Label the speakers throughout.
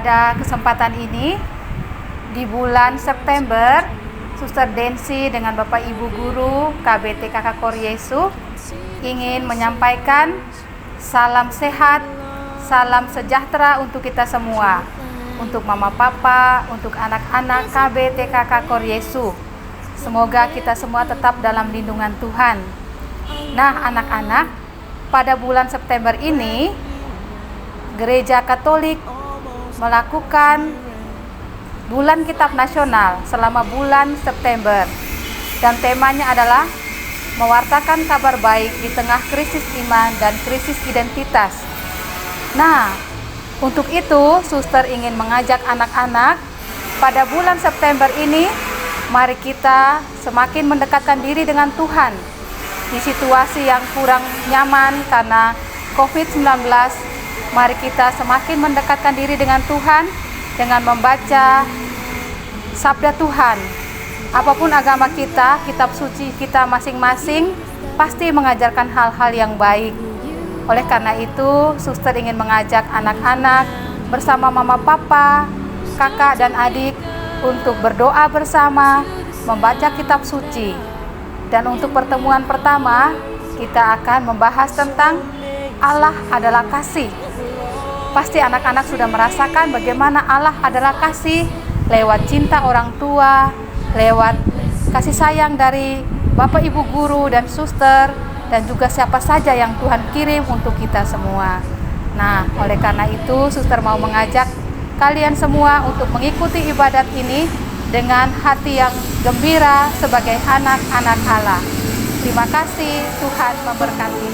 Speaker 1: Pada kesempatan ini, di bulan September, Suster Densi dengan Bapak Ibu Guru KBT Kakak Kor Yesus ingin menyampaikan salam sehat, salam sejahtera untuk kita semua, untuk Mama Papa, untuk anak-anak KBT Kakak Kor Yesus. Semoga kita semua tetap dalam lindungan Tuhan. Nah, anak-anak, pada bulan September ini, Gereja Katolik melakukan Bulan Kitab Nasional selama bulan September, dan temanya adalah mewartakan kabar baik di tengah krisis iman dan krisis identitas. Nah, untuk itu Suster ingin mengajak anak-anak pada bulan September ini, mari kita semakin mendekatkan diri dengan Tuhan di situasi yang kurang nyaman karena COVID-19. Mari kita semakin mendekatkan diri dengan Tuhan dengan membaca sabda Tuhan. Apapun agama kita, kitab suci kita masing-masing pasti mengajarkan hal-hal yang baik. Oleh karena itu, Suster ingin mengajak anak-anak bersama Mama Papa, kakak dan adik untuk berdoa bersama, membaca kitab suci. Dan untuk pertemuan pertama, kita akan membahas tentang Allah adalah kasih. Pasti anak-anak sudah merasakan bagaimana Allah adalah kasih lewat cinta orang tua, lewat kasih sayang dari Bapak Ibu Guru dan Suster, dan juga siapa saja yang Tuhan kirim untuk kita semua. Nah, oleh karena itu Suster mau mengajak kalian semua untuk mengikuti ibadat ini dengan hati yang gembira sebagai anak-anak Allah. Terima kasih, Tuhan memberkati.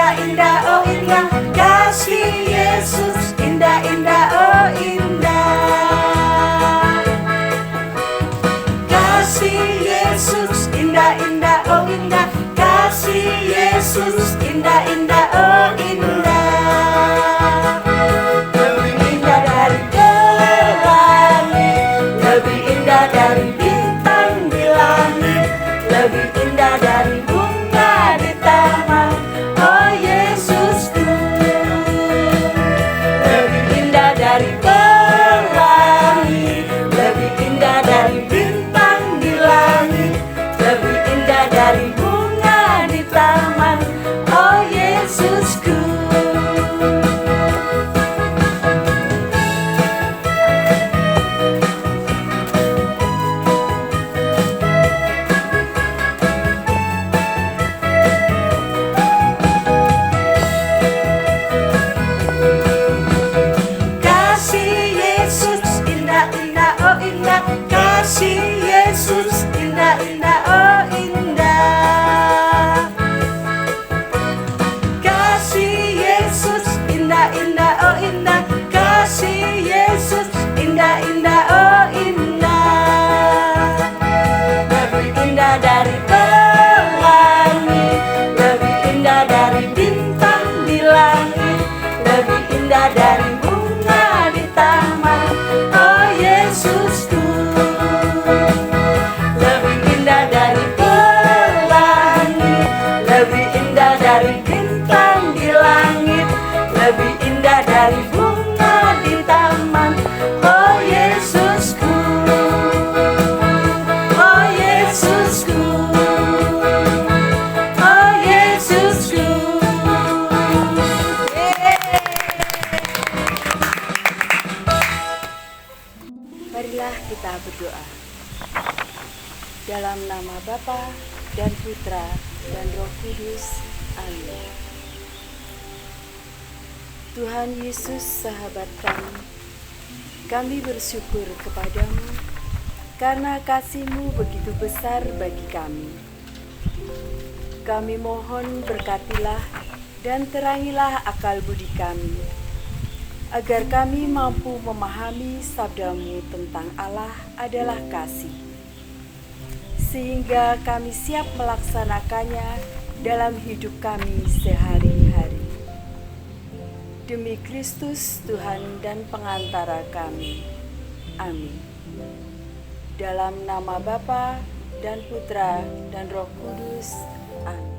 Speaker 2: Indah, oh indah, kasih Yesus, indah, indah, oh indah. Kasih Yesus, indah, indah, oh indah, kasih Yesus, indah, indah, oh indah. Lebih indah dari pelangi, lebih indah dari bintang di langit, lebih indah dari bunga di taman. Oh Yesusku, lebih indah dari pelangi, lebih indah dari bintang di langit, lebih indah dari bunga di taman. Oh Yesusku. Kasih Yesus, indah, indah, oh indah. Kasih Yesus, indah, indah, oh indah. Kasih Yesus, indah, indah, oh indah. Lebih indah dari pelangi, lebih indah dari bintang di langit, lebih indah dari bunga di taman. Oh Yesusku, lebih indah dari pelangi, lebih indah dari bintang di langit, lebih indah dari bunga di taman. Oh Yesusku, oh Yesusku, oh Yesusku. Marilah kita berdoa. Dalam nama Bapa dan Putra dan Roh Kudus. Amin. Tuhan Yesus, sahabat kami bersyukur kepadamu karena kasih-Mu begitu besar bagi kami. Kami mohon berkatilah dan terangilah akal budi kami, agar kami mampu memahami sabda-Mu tentang Allah adalah kasih, sehingga kami siap melaksanakannya dalam hidup kami sehari-hari. Demi Kristus Tuhan dan pengantara kami. Amin. Dalam nama Bapa dan Putra dan Roh Kudus. Amin.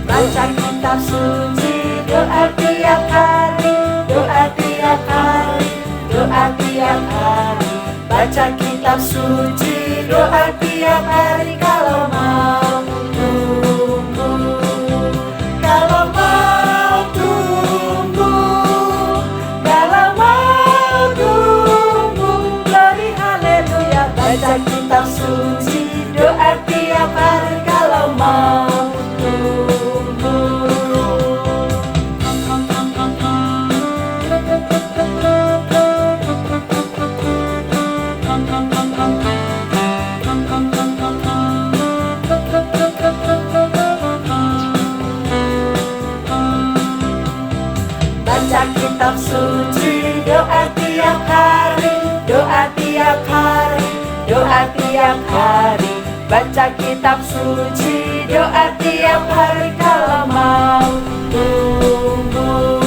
Speaker 2: Baca kitab suci, doa tiap hari, doa tiap hari, doa tiap hari. Baca kitab suci, doa tiap hari kalau mau tumbuh, kalau mau tumbuh, kalau mau tumbuh. Glory haleluya. Baca kitab suci, doa tiap hari kalau mau tumbuh. Baca kitab suci, doa tiap hari, doa tiap hari, doa tiap hari. Baca kitab suci, doa tiap hari kalau mau tumbuh,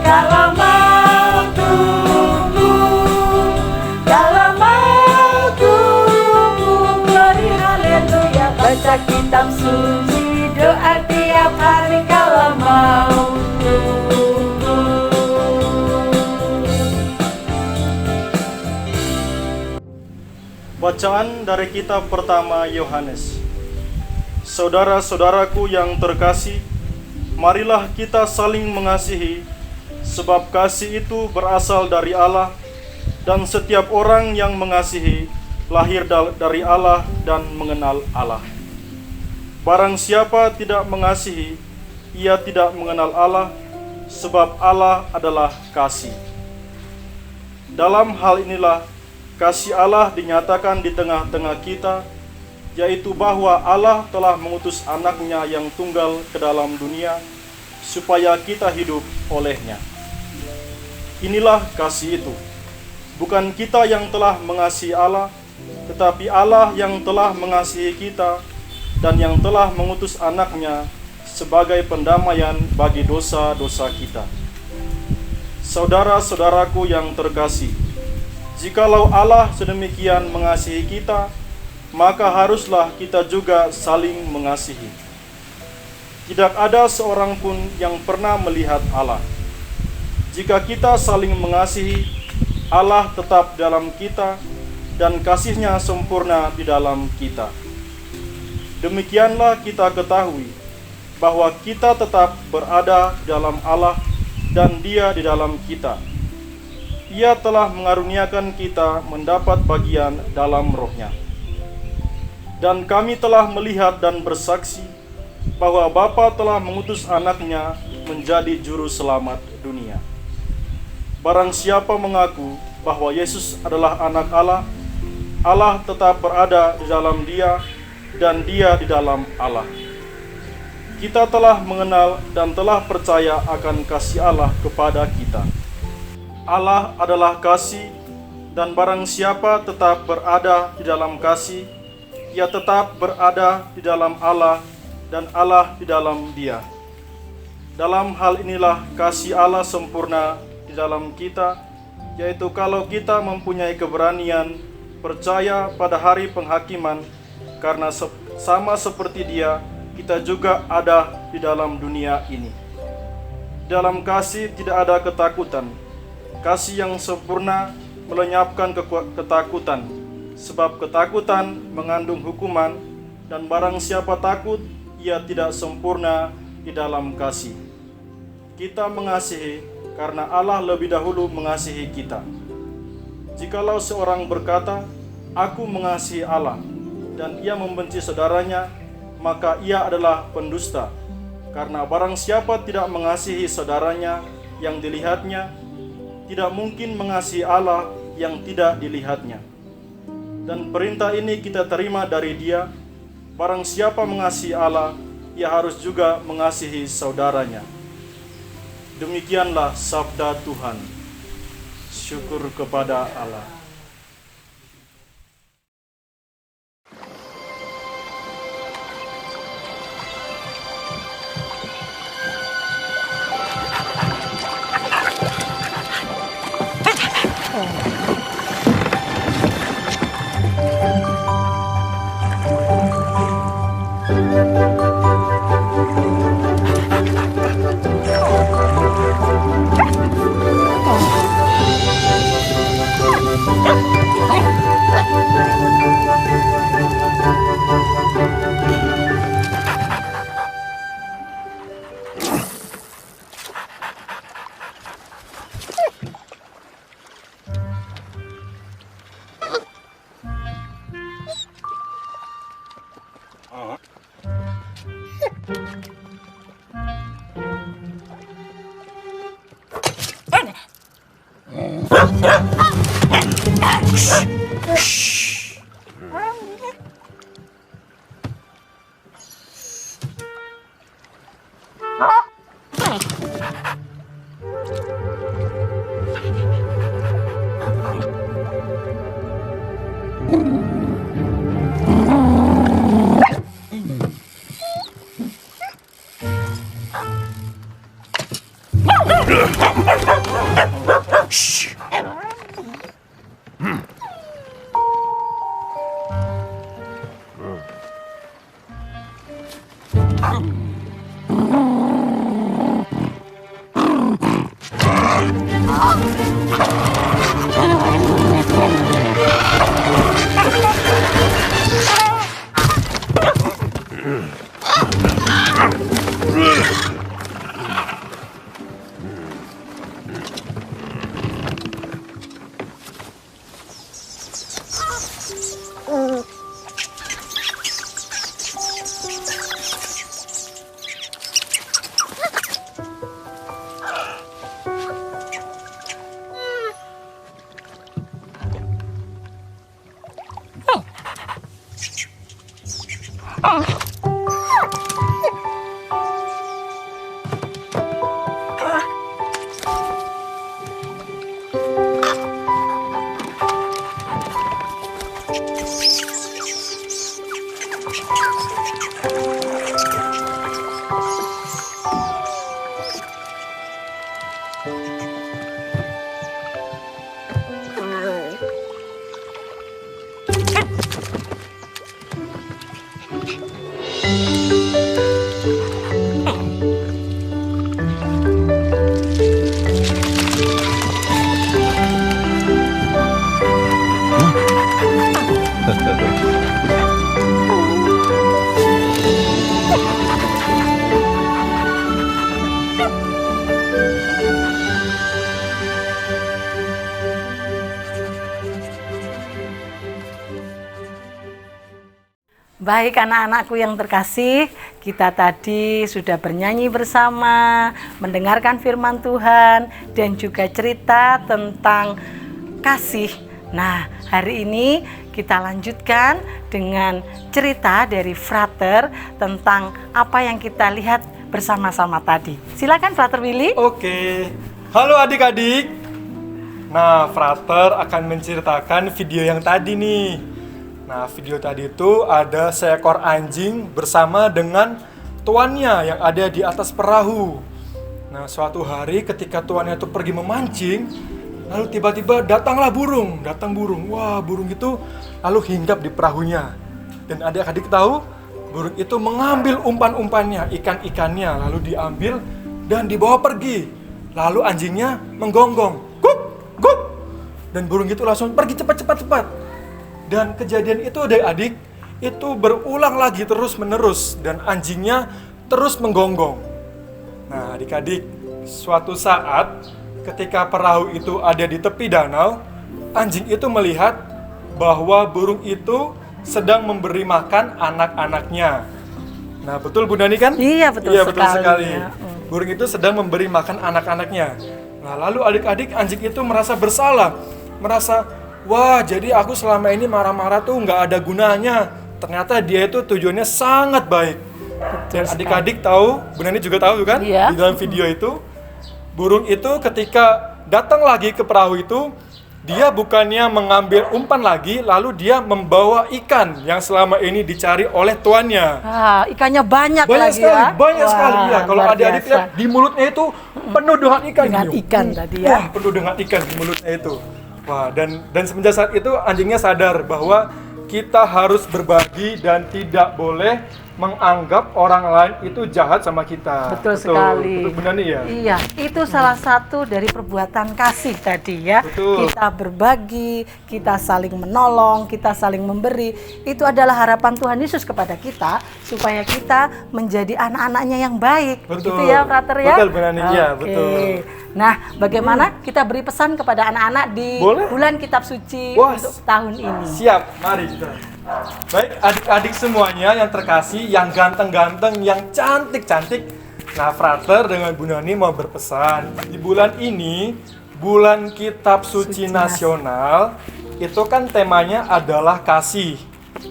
Speaker 2: kalau mau tumbuh, kalau mau tumbuh. Glory haleluya. Baca kitab suci, doa tiap hari kalau mau tumbuh.
Speaker 3: Bacaan dari kitab pertama Yohanes. Saudara-saudaraku yang terkasih, marilah kita saling mengasihi, sebab kasih itu berasal dari Allah, dan setiap orang yang mengasihi lahir dari Allah dan mengenal Allah. Barang siapa tidak mengasihi, ia tidak mengenal Allah, sebab Allah adalah kasih. Dalam hal inilah kasih Allah dinyatakan di tengah-tengah kita, yaitu bahwa Allah telah mengutus anaknya yang tunggal ke dalam dunia, supaya kita hidup olehnya. Inilah kasih itu. Bukan kita yang telah mengasihi Allah, tetapi Allah yang telah mengasihi kita, dan yang telah mengutus anaknya sebagai pendamaian bagi dosa-dosa kita. Saudara-saudaraku yang terkasih, jikalau Allah sedemikian mengasihi kita, maka haruslah kita juga saling mengasihi. Tidak ada seorang pun yang pernah melihat Allah. Jika kita saling mengasihi, Allah tetap dalam kita dan kasih-Nya sempurna di dalam kita. Demikianlah kita ketahui bahwa kita tetap berada di dalam Allah dan Dia di dalam kita. Ia telah mengaruniakan kita mendapat bagian dalam Roh-Nya. Dan kami telah melihat dan bersaksi bahwa Bapa telah mengutus anaknya menjadi juru selamat dunia. Barang siapa mengaku bahwa Yesus adalah anak Allah, Allah tetap berada di dalam Dia dan Dia di dalam Allah. Kita telah mengenal dan telah percaya akan kasih Allah kepada kita. Allah adalah kasih, dan barang siapa tetap berada di dalam kasih, ia tetap berada di dalam Allah, dan Allah di dalam Dia. Dalam hal inilah kasih Allah sempurna di dalam kita, yaitu kalau kita mempunyai keberanian percaya pada hari penghakiman, karena sama seperti Dia, kita juga ada di dalam dunia ini. Dalam kasih tidak ada ketakutan. Kasih yang sempurna melenyapkan ketakutan, sebab ketakutan mengandung hukuman, dan barang siapa takut, ia tidak sempurna di dalam kasih. Kita mengasihi karena Allah lebih dahulu mengasihi kita. Jikalau seorang berkata, "Aku mengasihi Allah," dan ia membenci saudaranya, maka ia adalah pendusta. Karena barang siapa tidak mengasihi saudaranya yang dilihatnya, tidak mungkin mengasihi Allah yang tidak dilihatnya. Dan perintah ini kita terima dari Dia, barang siapa mengasihi Allah, ia harus juga mengasihi saudaranya. Demikianlah sabda Tuhan. Syukur kepada Allah.
Speaker 4: Baik anak-anakku yang terkasih, kita tadi sudah bernyanyi bersama, mendengarkan firman Tuhan, dan juga cerita tentang kasih. Nah, hari ini kita lanjutkan dengan cerita dari Frater tentang apa yang kita lihat bersama-sama tadi. Silakan Frater Willy.
Speaker 5: Oke, halo adik-adik. Nah, Frater akan menceritakan video yang tadi nih. Nah, video tadi itu ada seekor anjing bersama dengan tuannya yang ada di atas perahu. Nah, suatu hari ketika tuannya itu pergi memancing, lalu tiba-tiba datang burung. Wah, burung itu lalu hinggap di perahunya. Dan adik-adik tahu, burung itu mengambil umpan-umpannya, ikan-ikannya, lalu diambil dan dibawa pergi. Lalu anjingnya menggonggong, gup, gup. Dan burung itu langsung pergi cepat. Dan kejadian itu adik-adik, itu berulang lagi terus-menerus dan anjingnya terus menggonggong. Nah adik-adik, suatu saat ketika perahu itu ada di tepi danau, anjing itu melihat bahwa burung itu sedang memberi makan anak-anaknya. Nah betul Bu Dani kan?
Speaker 4: Iya betul
Speaker 5: sekali. Burung itu sedang memberi makan anak-anaknya. Nah lalu adik-adik, anjing itu merasa bersalah, wah, jadi aku selama ini marah-marah tuh nggak ada gunanya. Ternyata dia itu tujuannya sangat baik. Dan adik-adik tahu, Bu Nani juga tahu kan?
Speaker 4: Iya.
Speaker 5: Di dalam video itu, burung itu ketika datang lagi ke perahu itu, dia bukannya mengambil umpan lagi, lalu dia membawa ikan yang selama ini dicari oleh tuannya.
Speaker 4: Ikannya banyak lagi
Speaker 5: sekali,
Speaker 4: ya.
Speaker 5: banyak sekali ya. Kalau
Speaker 4: luar
Speaker 5: adik-adik
Speaker 4: biasa.
Speaker 5: lihat di mulutnya itu penuh dengan ikan.
Speaker 4: Dengan
Speaker 5: Gio.
Speaker 4: ikan tadi ya.
Speaker 5: Wah, penuh dengan ikan di mulutnya itu. Wah, dan semenjak saat itu anjingnya sadar bahwa kita harus berbagi dan tidak boleh menganggap orang lain itu jahat sama kita.
Speaker 4: Betul sekali.
Speaker 5: Betul benar nih ya?
Speaker 4: Iya, itu salah satu dari perbuatan kasih tadi ya.
Speaker 5: Betul.
Speaker 4: Kita berbagi, kita saling menolong, kita saling memberi. Itu adalah harapan Tuhan Yesus kepada kita supaya kita menjadi anak-anaknya yang baik.
Speaker 5: Betul.
Speaker 4: Begitu ya, Frater ya?
Speaker 5: Betul benar nih, ya,
Speaker 4: Oke.
Speaker 5: betul.
Speaker 4: Nah, bagaimana kita beri pesan kepada anak-anak di
Speaker 5: Boleh.
Speaker 4: bulan Kitab Suci
Speaker 5: Wah,
Speaker 4: untuk tahun ini?
Speaker 5: Siap, mari kita. Baik, adik-adik semuanya yang terkasih, yang ganteng-ganteng, yang cantik-cantik. Nah, Frater dengan Bu Nani mau berpesan, di bulan ini, bulan Kitab Suci Nasional, itu kan temanya adalah kasih.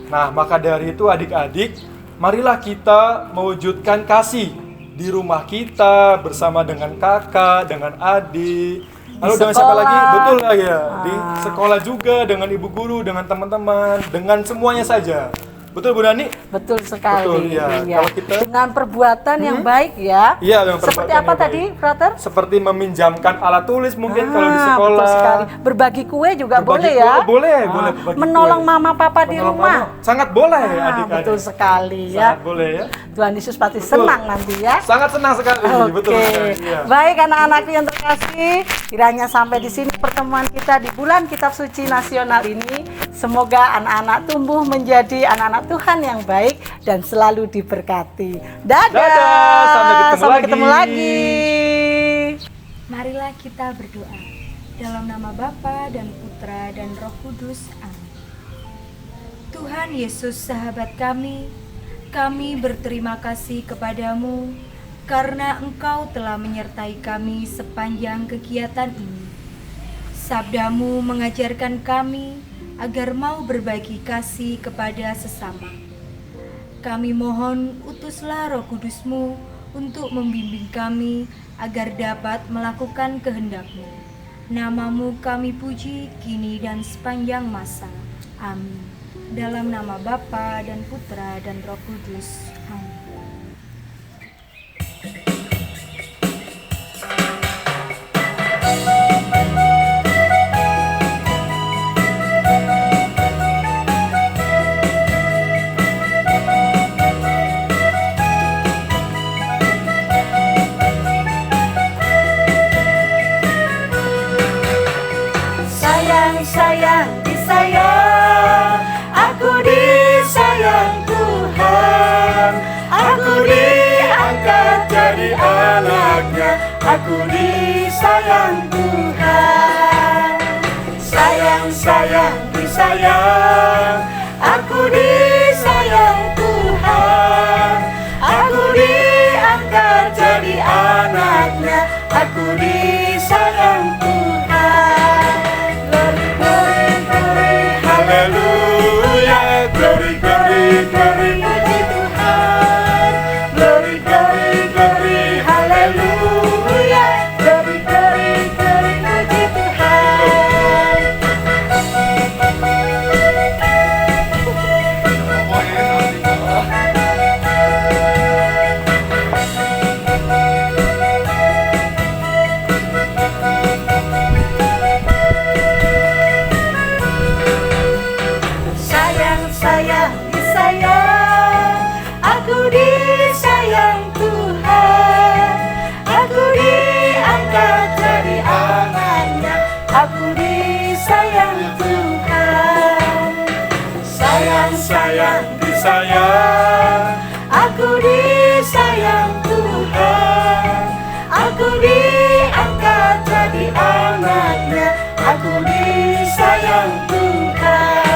Speaker 5: Nah, maka dari itu adik-adik, marilah kita mewujudkan kasih di rumah kita, bersama dengan kakak, dengan adik. Lalu dengan siapa
Speaker 4: sekolah.
Speaker 5: lagi? Betul lagi ya. Di sekolah juga, dengan ibu guru, dengan teman-teman, dengan semuanya saja. Betul Bu Nani?
Speaker 4: Betul sekali.
Speaker 5: Betul, ya.
Speaker 4: Iya.
Speaker 5: Kalau kita-
Speaker 4: dengan perbuatan yang baik ya.
Speaker 5: Iya, dengan
Speaker 4: Seperti
Speaker 5: perbuatan
Speaker 4: apa
Speaker 5: yang
Speaker 4: tadi,
Speaker 5: baik.
Speaker 4: Frater?
Speaker 5: Seperti meminjamkan alat tulis mungkin kalau di
Speaker 4: Ah,
Speaker 5: sekolah.
Speaker 4: betul sekali. Berbagi kue juga
Speaker 5: Berbagi
Speaker 4: boleh
Speaker 5: kue,
Speaker 4: ya.
Speaker 5: boleh,
Speaker 4: Ah,
Speaker 5: boleh berbagi
Speaker 4: menolong
Speaker 5: kue.
Speaker 4: mama papa di
Speaker 5: Menolong
Speaker 4: rumah.
Speaker 5: mama. Sangat boleh
Speaker 4: Ah,
Speaker 5: adik-adik.
Speaker 4: betul sekali ya.
Speaker 5: Sangat boleh ya.
Speaker 4: Tuhan Yesus pasti
Speaker 5: Betul.
Speaker 4: senang nanti ya.
Speaker 5: Sangat senang sekali. Betul
Speaker 4: Oke,
Speaker 5: sekali. Iya.
Speaker 4: baik anak-anakku yang terkasih, kiranya sampai di sini pertemuan kita di bulan Kitab Suci Nasional ini. Semoga anak-anak tumbuh menjadi anak-anak Tuhan yang baik dan selalu diberkati. Dadah,
Speaker 5: Dadah, sampai ketemu
Speaker 4: lagi.
Speaker 6: Marilah kita berdoa. Dalam nama Bapa dan Putra dan Roh Kudus. Amin. Tuhan Yesus sahabat kami berterima kasih kepadamu karena Engkau telah menyertai kami sepanjang kegiatan ini. Sabdamu mengajarkan kami agar mau berbagi kasih kepada sesama. Kami mohon utuslah Roh Kudus-Mu untuk membimbing kami agar dapat melakukan kehendak-Mu. Namamu kami puji kini dan sepanjang masa. Amin. Dalam nama Bapa dan Putra dan Roh Kudus. Amin.
Speaker 2: Sayang, sayang, disayang. Aku disayang Tuhan. Aku diangkat jadi anaknya. Aku disayang Tuhan. Sayang, sayang, disayang. Aku disayang Tuhan. Aku diangkat jadi anaknya. Aku disayang Tuhan. Glory, glory, glory, haleluya. Glory, glory, glory, puji Tuhan. Glory, glory, glory, haleluya. Glory, glory, glory, puji Tuhan. Sayang, sayang, disayang. Aku disayang Tuhan. Aku diangkat jadi anaknya. Aku disayang Tuhan. Sayang, sayang, disayang. Aku disayang Tuhan. Aku diangkat jadi anaknya. Aku disayang Tuhan.